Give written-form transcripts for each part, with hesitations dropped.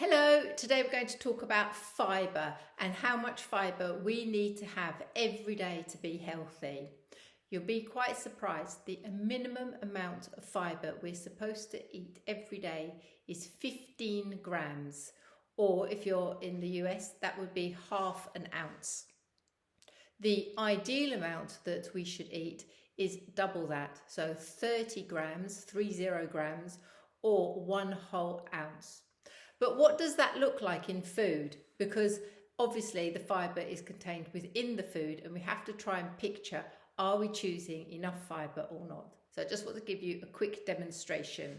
Hello, today we're going to talk about fibre and how much fibre we need to have every day to be healthy. You'll be quite surprised, the minimum amount of fibre we're supposed to eat every day is 15 grams, or if you're in the US, that would be half an ounce. The ideal amount that we should eat is double that, so 30 grams, 30 grams, or 1 whole ounce. But what does that look like in food? Because obviously the fibre is contained within the food and we have to try and picture, are we choosing enough fibre or not? So I just want to give you a quick demonstration.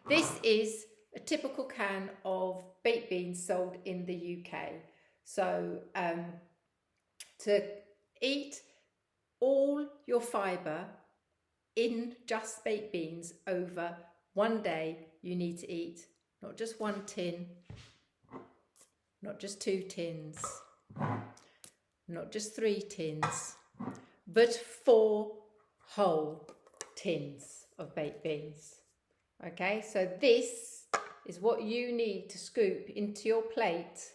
This is a typical can of baked beans sold in the UK. So to eat all your fibre in just baked beans over one day, you need to eat not just 1 tin, not just 2 tins, not just 3 tins, but 4 whole tins of baked beans. Okay, so this is what you need to scoop into your plate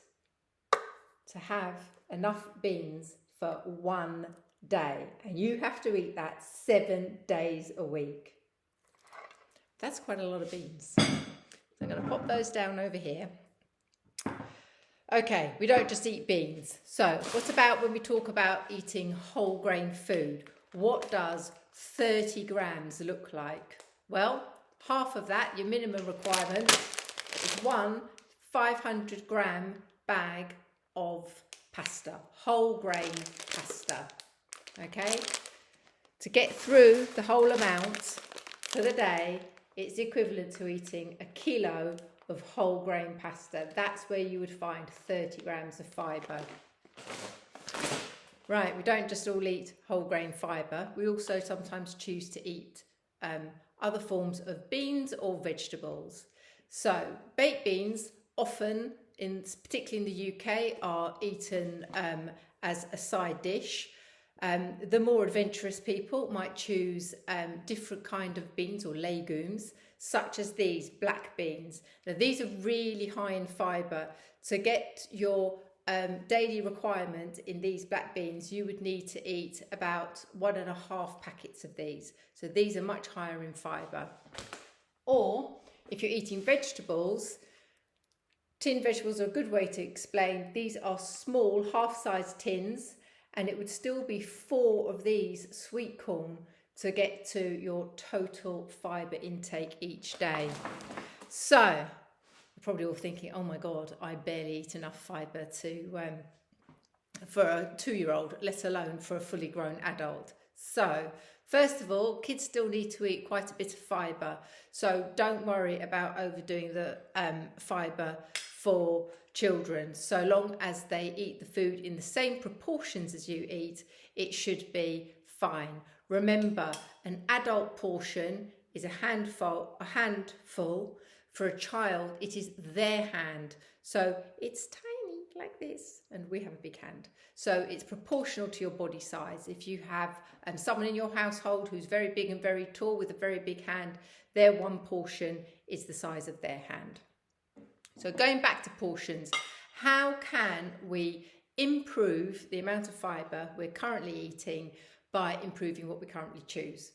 to have enough beans for one day. And you have to eat that 7 days a week. That's quite a lot of beans. So I'm going to pop those down over here. Okay, we don't just eat beans. So what about when we talk about eating whole grain food? What does 30 grams look like? Well, half of that, your minimum requirement, is one 500 gram bag of pasta, whole grain pasta. Okay, to get through the whole amount for the day, it's equivalent to eating 1 kilo of whole grain pasta. That's where you would find 30 grams of fibre. Right, we don't just all eat whole grain fibre. We also sometimes choose to eat other forms of beans or vegetables. So baked beans often, particularly in the UK, are eaten as a side dish. The more adventurous people might choose different kind of beans or legumes, such as these black beans. Now these are really high in fibre. To get your daily requirement in these black beans, you would need to eat about 1.5 packets of these. So these are much higher in fibre. Or if you're eating vegetables, tin vegetables are a good way to explain. These are small half-sized tins, and it would still be 4 of these sweet corn to get to your total fibre intake each day. So you're probably all thinking, oh my God, I barely eat enough fibre for a 2-year-old, let alone for a fully grown adult. So first of all, kids still need to eat quite a bit of fibre. So don't worry about overdoing the fibre for children. So long as they eat the food in the same proportions as you eat, it should be fine. Remember, an adult portion is a handful. For a child, it is their hand. So it's tiny like this, and we have a big hand. So it's proportional to your body size. If you have someone in your household who's very big and very tall with a very big hand, their one portion is the size of their hand. So going back to portions, how can we improve the amount of fibre we're currently eating by improving what we currently choose?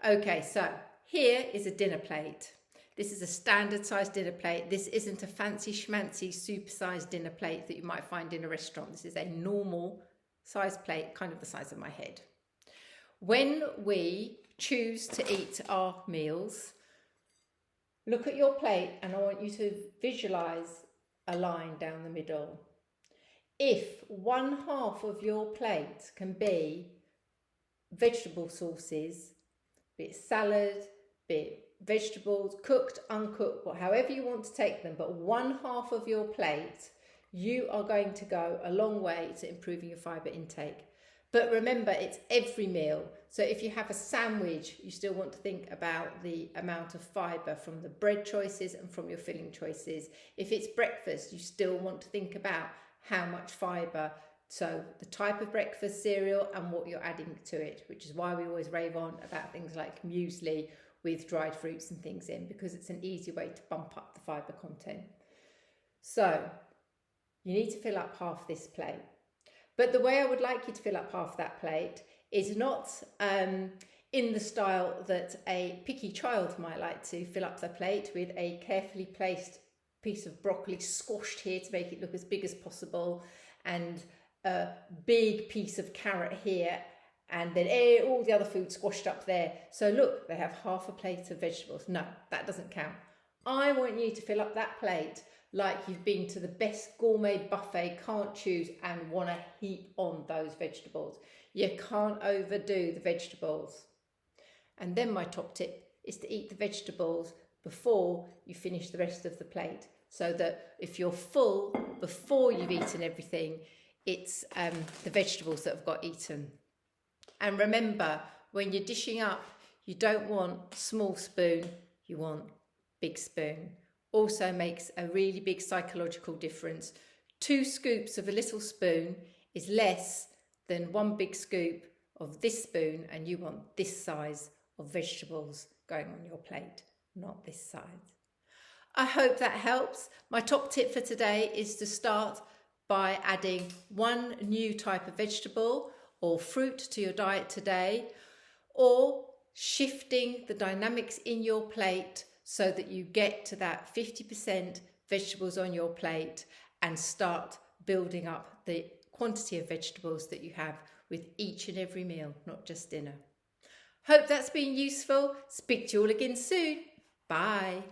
Okay, so here is a dinner plate. This is a standard size dinner plate. This isn't a fancy schmancy supersized dinner plate that you might find in a restaurant. This is a normal size plate, kind of the size of my head. When we choose to eat our meals, look at your plate and I want you to visualize a line down the middle. If 1/2 of your plate can be vegetable sources, be it salad, be it vegetables, cooked, uncooked, however you want to take them, but 1/2 of your plate, you are going to go a long way to improving your fibre intake. But remember, it's every meal. So if you have a sandwich, you still want to think about the amount of fibre from the bread choices and from your filling choices. If it's breakfast, you still want to think about how much fibre. So the type of breakfast cereal and what you're adding to it, which is why we always rave on about things like muesli with dried fruits and things in, because it's an easy way to bump up the fibre content. So you need to fill up half this plate. But the way I would like you to fill up half that plate is not in the style that a picky child might like to fill up their plate with a carefully placed piece of broccoli squashed here to make it look as big as possible, and a big piece of carrot here, and then all the other food squashed up there. So look, they have half a plate of vegetables. No, that doesn't count. I want you to fill up that plate like you've been to the best gourmet buffet, can't choose, and want to heap on those vegetables. You can't overdo the vegetables. And then my top tip is to eat the vegetables before you finish the rest of the plate, so that if you're full before you've eaten everything, it's the vegetables that have got eaten. And remember, when you're dishing up, you don't want small spoon, you want big spoon. Also makes a really big psychological difference. 2 scoops of a little spoon is less than 1 big scoop of this spoon, and you want this size of vegetables going on your plate, not this size. I hope that helps. My top tip for today is to start by adding 1 new type of vegetable or fruit to your diet today, or shifting the dynamics in your plate so that you get to that 50% vegetables on your plate and start building up the quantity of vegetables that you have with each and every meal, not just dinner. Hope that's been useful. Speak to you all again soon. Bye.